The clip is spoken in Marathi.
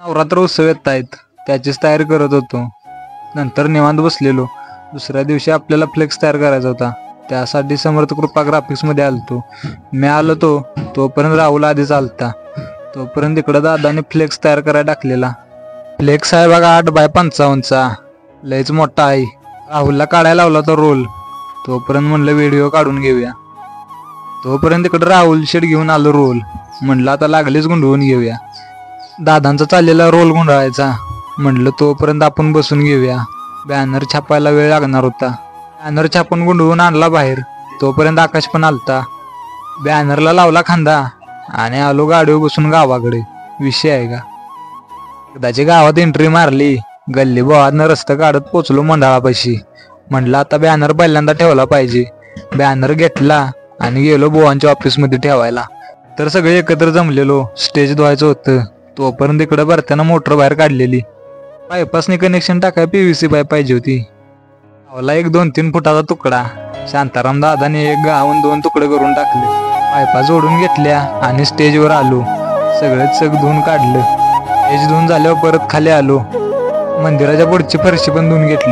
नवरात्र उत्सव येत आहेत, त्याचीच तयारी करत होतो. नंतर निवांत बसलेलो. दुसऱ्या दिवशी आपल्याला फ्लेक्स तयार करायचा होता. त्यासाठी समर्थ कृपा ग्राफिक्समध्ये आलतो. मी आलो तोपर्यंत राहुल आधीच आलता. तोपर्यंत इकडं दादाने फ्लेक्स तयार करायला टाकलेला. फ्लेक्स आहे बघा 8x55चा, लयच मोठा आहे. राहुलला काढायला लावला तो रोल. तोपर्यंत म्हणलं व्हिडिओ काढून घेऊया. तोपर्यंत इकडं राहुल शेट घेऊन आलो रोल. म्हणलं आता लागलीच गुंडवून घेऊया. दादांचा चाललेला रोल गुंडाळायचा. म्हणलं तोपर्यंत आपण बसून घेऊया. बॅनर छापायला वेळ लागणार होता. बॅनर छापून गुंडवून आणला बाहेर. तोपर्यंत आकाश पण आलता. बॅनरला लावला खांदा आणि आलो गाडीवर बसून गावाकडे. विषय आहे का, एकदाची गावात एंट्री मारली. गल्ली बोळातनं रस्ता काढत पोचलो मंडळापाशी. म्हणलं आता बॅनर पहिल्यांदा ठेवला पाहिजे. बॅनर घेतला आणि गेलो बोवांच्या ऑफिसमध्ये ठेवायला. तर सगळे एकत्र जमलेलो. स्टेज धुवायचं होतं. तोपर्यंत इकडे भरत्यानं मोटर बाहेर काढलेली. पाईपासनी कनेक्शन टाकाय PVC पाईप पाहिजे होती. लावला एक 2-3 फुटाचा तुकडा. शांताराम दादाने एक गावून 2 तुकडे करून टाकले. पाईपा जोडून घेतल्या आणि स्टेजवर आलो. सगळेच सग धुवून काढलं. स्टेज धुवून झाल्यावर परत खाली आलो. मंदिराच्या पुढची फरशी पण धुवून घेतली.